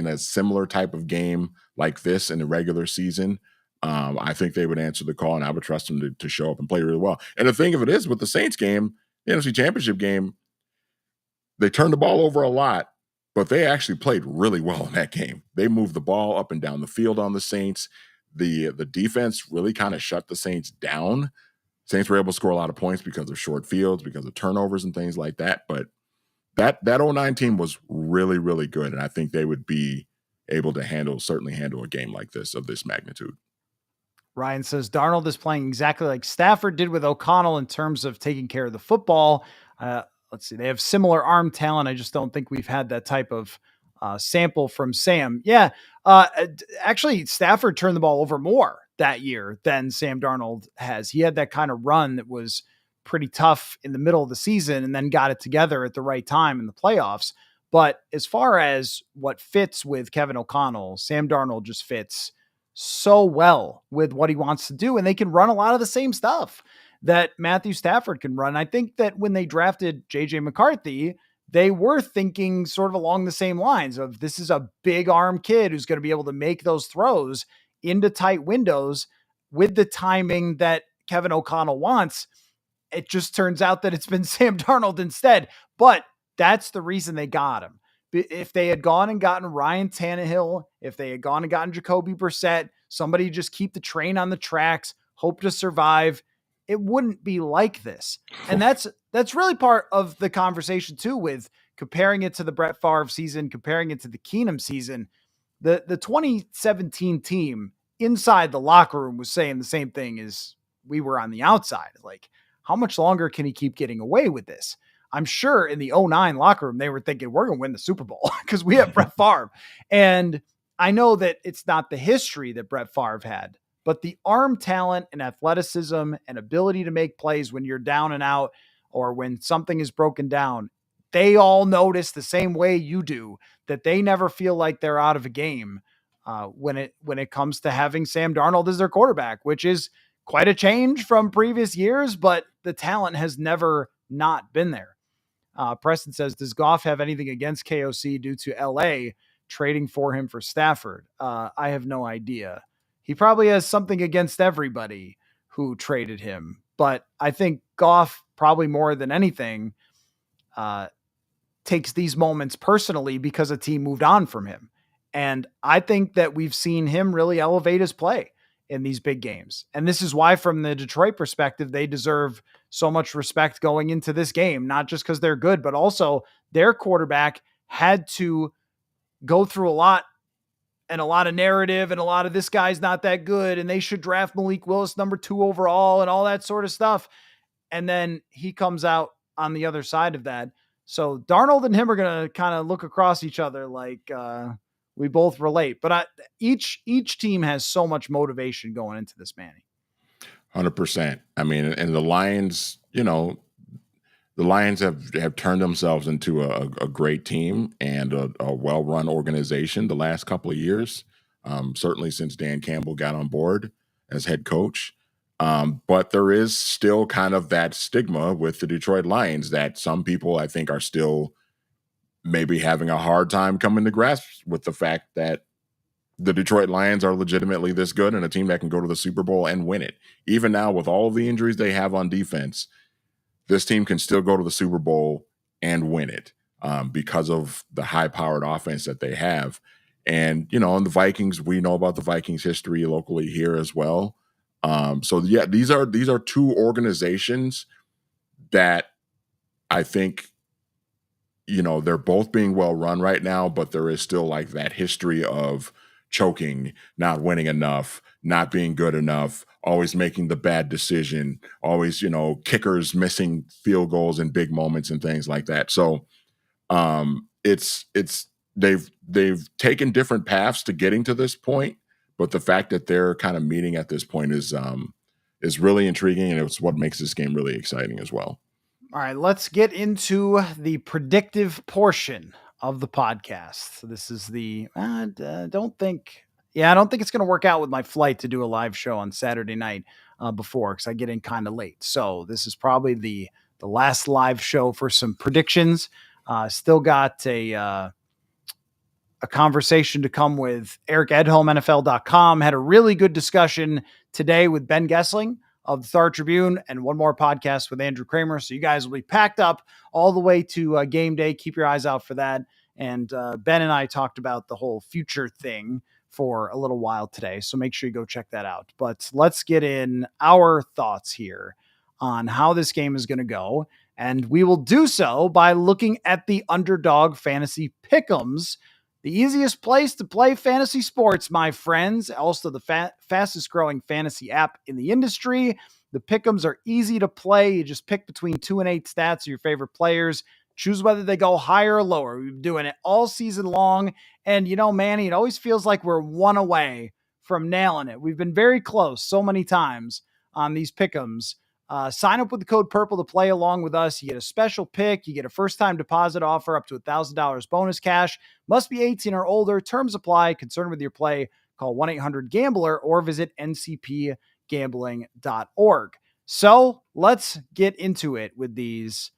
a similar type of game like this in the regular season, I think they would answer the call, and I would trust them to show up and play really well. And the thing of it is, with the Saints game, the NFC Championship game, they turned the ball over a lot, but they actually played really well in that game. They moved the ball up and down the field on the Saints. The defense really kind of shut the Saints down. Saints were able to score a lot of points because of short fields, because of turnovers and things like that. But that '09 team was really, really good, and I think they would be able to certainly handle a game like this of this magnitude. Ryan says Darnold is playing exactly like Stafford did with O'Connell in terms of taking care of the football. Let's see, they have similar arm talent. I just don't think we've had that type of sample from Sam. Yeah, actually, Stafford turned the ball over more that year than Sam Darnold has. He had that kind of run that was pretty tough in the middle of the season and then got it together at the right time in the playoffs. But as far as what fits with Kevin O'Connell, Sam Darnold just fits so well with what he wants to do. And they can run a lot of the same stuff that Matthew Stafford can run. I think that when they drafted JJ McCarthy, they were thinking sort of along the same lines of this is a big arm kid who's going to be able to make those throws into tight windows with the timing that Kevin O'Connell wants. It just turns out that it's been Sam Darnold instead, but that's the reason they got him. If they had gone and gotten Ryan Tannehill, if they had gone and gotten Jacoby Brissett, somebody just keep the train on the tracks, hope to survive, it wouldn't be like this. And that's really part of the conversation too, with comparing it to the Brett Favre season, comparing it to the Keenum season. The 2017 team inside the locker room was saying the same thing as we were on the outside. Like, how much longer can he keep getting away with this? I'm sure in the '09 locker room, they were thinking, we're going to win the Super Bowl because we have Brett Favre. And I know that it's not the history that Brett Favre had, but the arm talent and athleticism and ability to make plays when you're down and out or when something is broken down, they all notice the same way you do that they never feel like they're out of a game when it comes to having Sam Darnold as their quarterback, which is quite a change from previous years, but the talent has never not been there. Preston says, does Goff have anything against KOC due to LA trading for him for Stafford? I have no idea. He probably has something against everybody who traded him, but I think Goff probably more than anything takes these moments personally because a team moved on from him. And I think that we've seen him really elevate his play in these big games. And this is why, from the Detroit perspective, they deserve so much respect going into this game, not just because they're good, but also their quarterback had to go through a lot and a lot of narrative and a lot of this guy's not that good and they should draft Malik Willis number 2 overall and all that sort of stuff. And then he comes out on the other side of that. So Darnold and him are going to kind of look across each other like we both relate. But each team has so much motivation going into this, Manny. 100%. I mean, and the Lions, the Lions have turned themselves into a great team and a well-run organization the last couple of years, certainly since Dan Campbell got on board as head coach. But there is still kind of that stigma with the Detroit Lions that some people, I think, are still maybe having a hard time coming to grasp with the fact that the Detroit Lions are legitimately this good and a team that can go to the Super Bowl and win it. Even now, with all of the injuries they have on defense, this team can still go to the Super Bowl and win it because of the high-powered offense that they have. And, and the Vikings, we know about the Vikings history locally here as well. So yeah, these are two organizations that I think, they're both being well run right now, but there is still like that history of choking, not winning enough, not being good enough, always making the bad decision, always, kickers missing field goals in big moments and things like that. So it's they've taken different paths to getting to this point, but the fact that they're kind of meeting at this point is really intriguing, and it's what makes this game really exciting as well. All right, let's get into the predictive portion of the podcast. So this is the I don't think it's going to work out with my flight to do a live show on Saturday night before, because I get in kind of late. So this is probably the last live show for some predictions. Still got a conversation to come with Eric Edholm, NFL.com. Had a really good discussion today with Ben Gessling of the Star Tribune, and one more podcast with Andrew Kramer. So you guys will be packed up all the way to game day. Keep your eyes out for that. And Ben and I talked about the whole future thing for a little while today. So make sure you go check that out. But let's get in our thoughts here on how this game is going to go. And we will do so by looking at the Underdog Fantasy Pick'ems, the easiest place to play fantasy sports, my friends. Also the fastest growing fantasy app in the industry. The pick'ems are easy to play. You just pick between 2 and 8 stats of your favorite players. Choose whether they go higher or lower. We've been doing it all season long. And, Manny, it always feels like we're one away from nailing it. We've been very close so many times on these pick'ems. Sign up with the code PURPLE to play along with us. You get a special pick. You get a first-time deposit offer up to $1,000 bonus cash. Must be 18 or older. Terms apply. Concerned with your play, call 1-800-GAMBLER or visit ncpgambling.org. So let's get into it with these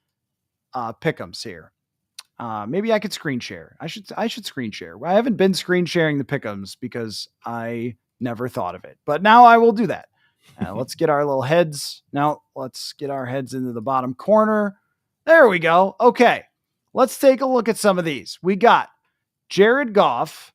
pick'ems here. Maybe I could screen share. I should screen share. I haven't been screen sharing the pick'ems because I never thought of it, but now I will do that. Let's get our little heads. Now let's get our heads into the bottom corner. There we go. Okay. Let's take a look at some of these. We got Jared Goff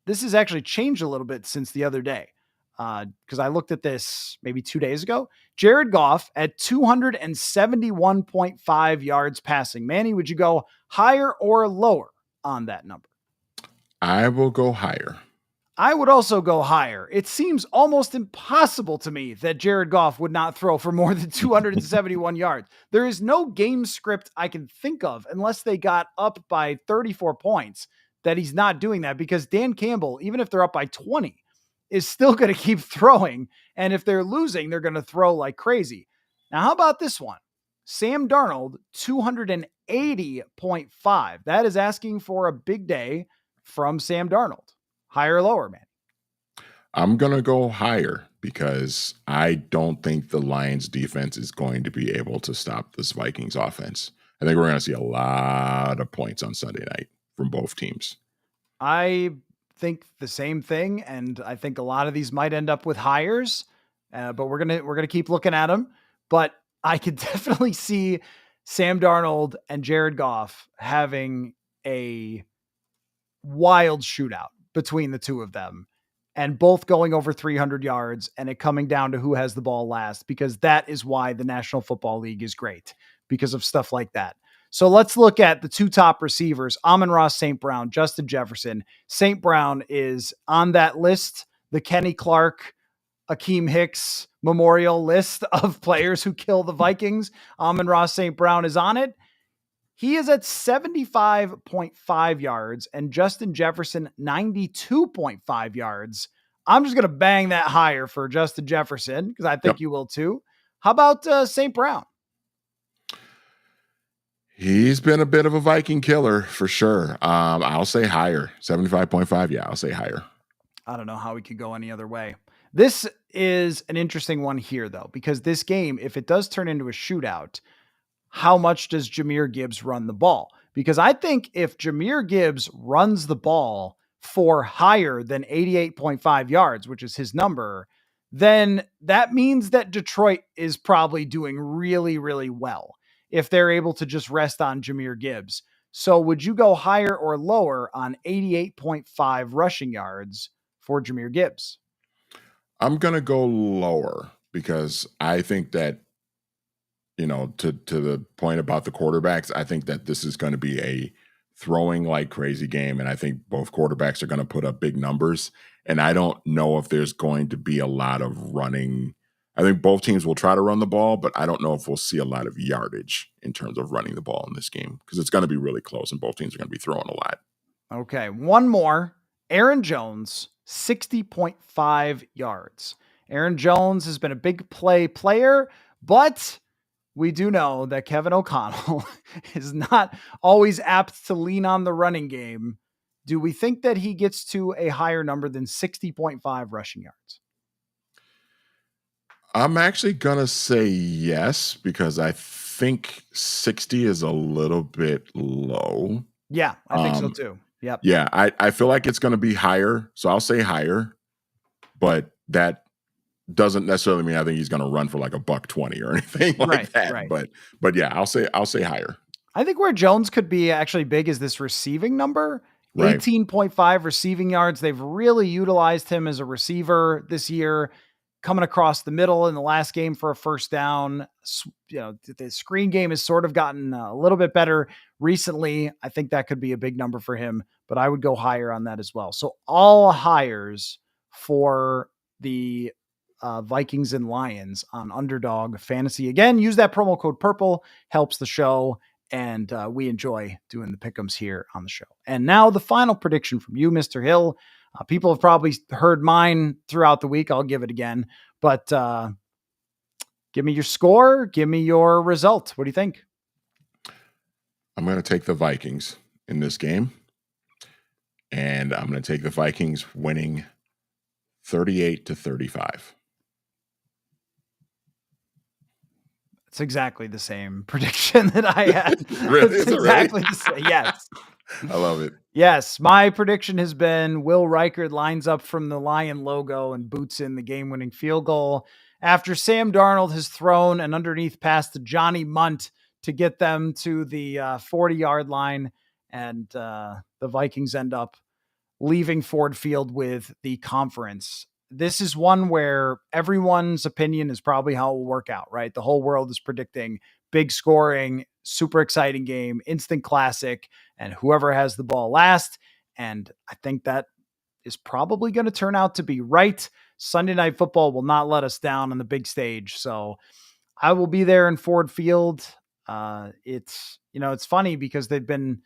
this has actually changed a little bit since the other day. Because I looked at this maybe 2 days ago. Jared Goff at 271.5 yards passing. Manny, would you go higher or lower on that number? I will go higher. I would also go higher. It seems almost impossible to me that Jared Goff would not throw for more than 271 yards. There is no game script I can think of, unless they got up by 34 points, that he's not doing that, because Dan Campbell, even if they're up by 20, is still going to keep throwing. And if they're losing, they're going to throw like crazy. Now, how about this one? Sam Darnold, 280.5. That is asking for a big day from Sam Darnold. Higher or lower, man? I'm going to go higher because I don't think the Lions defense is going to be able to stop this Vikings offense. I think we're going to see a lot of points on Sunday night from both teams. I think the same thing, and I think a lot of these might end up with hires, but we're gonna keep looking at them. But I could definitely see Sam Darnold and Jared Goff having a wild shootout between the two of them, and both going over 300 yards, and it coming down to who has the ball last, because that is why the National Football League is great, because of stuff like that. So let's look at the two top receivers, Amon-Ra St. Brown, Justin Jefferson. St. Brown is on that list, the Kenny Clark, Akeem Hicks memorial list of players who kill the Vikings. Amon-Ra St. Brown is on it. He is at 75.5 yards, and Justin Jefferson, 92.5 yards. I'm just going to bang that higher for Justin Jefferson, because I think you will too. How about St. Brown? He's been a bit of a Viking killer for sure. I'll say higher, 75.5. Yeah, I'll say higher. I don't know how we could go any other way. This is an interesting one here, though, because this game, if it does turn into a shootout, how much does Jahmyr Gibbs run the ball? because I think if Jahmyr Gibbs runs the ball for higher than 88.5 yards, which is his number, then that means that Detroit is probably doing really, really well if they're able to just rest on Jahmyr Gibbs. So would you go higher or lower on 88.5 rushing yards for Jahmyr Gibbs? I'm gonna go lower because I think that, to the point about the quarterbacks, I think that this is going to be a throwing like crazy game, and I think both quarterbacks are going to put up big numbers. And I don't know if there's going to be a lot of running. I think both teams will try to run the ball, but I don't know if we'll see a lot of yardage in terms of running the ball in this game because it's going to be really close, and both teams are going to be throwing a lot. Okay, one more. Aaron Jones, 60.5 yards. Aaron Jones has been a big player, but we do know that Kevin O'Connell is not always apt to lean on the running game. Do we think that he gets to a higher number than 60.5 rushing yards? I'm actually going to say yes because I think 60 is a little bit low. Yeah, I think so too. Yep. Yeah, I feel like it's going to be higher. So I'll say higher, but that doesn't necessarily mean I think he's going to run for like a $120 or anything like that. Right. But yeah, I'll say higher. I think where Jones could be actually big is this receiving number. Right. 18.5 receiving yards. They've really utilized him as a receiver this year, coming across the middle in the last game for a first down. The screen game has sort of gotten a little bit better recently. I think that could be a big number for him, but I would go higher on that as well. So all hires for the Vikings and Lions on Underdog Fantasy. Again, use that promo code PURPLE, helps the show. And we enjoy doing the pick'ems here on the show. And now the final prediction from you, Mr. Hill. People have probably heard mine throughout the week. I'll give it again. But give me your score. Give me your result. What do you think? I'm going to take the Vikings in this game. And I'm going to take the Vikings winning 38-35. It's exactly the same prediction that I had. Really? It's exactly the same. Yes. I love it. Yes. My prediction has been Will Reichard lines up from the Lion logo and boots in the game-winning field goal after Sam Darnold has thrown an underneath pass to Johnny Munt to get them to the 40-yard line. And the Vikings end up leaving Ford Field with the conference. This is one where everyone's opinion is probably how it will work out, right? The whole world is predicting big scoring, super exciting game, instant classic, and whoever has the ball last. And I think that is probably going to turn out to be right. Sunday Night Football will not let us down on the big stage. So I will be there in Ford Field. It's funny because they've been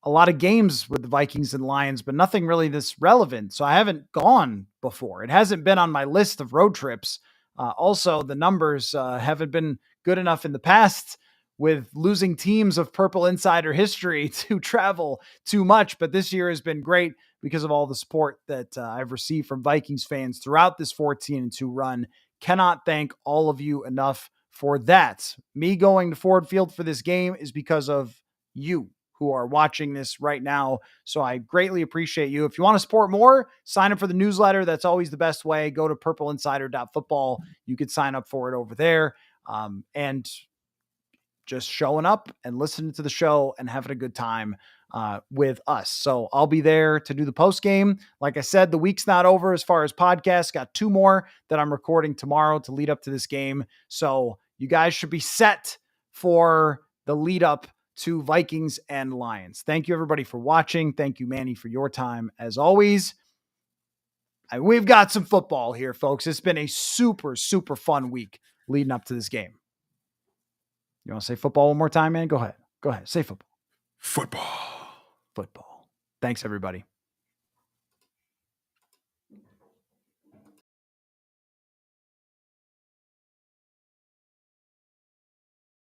a lot of games with the Vikings and Lions, but nothing really this relevant. So I haven't gone before. It hasn't been on my list of road trips. Also, the numbers haven't been good enough in the past with losing teams of Purple Insider history to travel too much. But this year has been great because of all the support that I've received from Vikings fans throughout this 14-2 run. Cannot thank all of you enough for that. Me going to Ford Field for this game is because of you who are watching this right now. So I greatly appreciate you. If you want to support more, sign up for the newsletter. That's always the best way. Go to purpleinsider.football. You could sign up for it over there. And just showing up and listening to the show and having a good time with us. So I'll be there to do the post game. Like I said, the week's not over as far as podcasts. Got 2 more that I'm recording tomorrow to lead up to this game. So you guys should be set for the lead up to Vikings and Lions. Thank you everybody for watching. Thank you, Manny, for your time as always. And we've got some football here, folks. It's been a super, super fun week leading up to this game. You want to say football one more time, man? Go ahead. Say football. Football. Football. Thanks, everybody.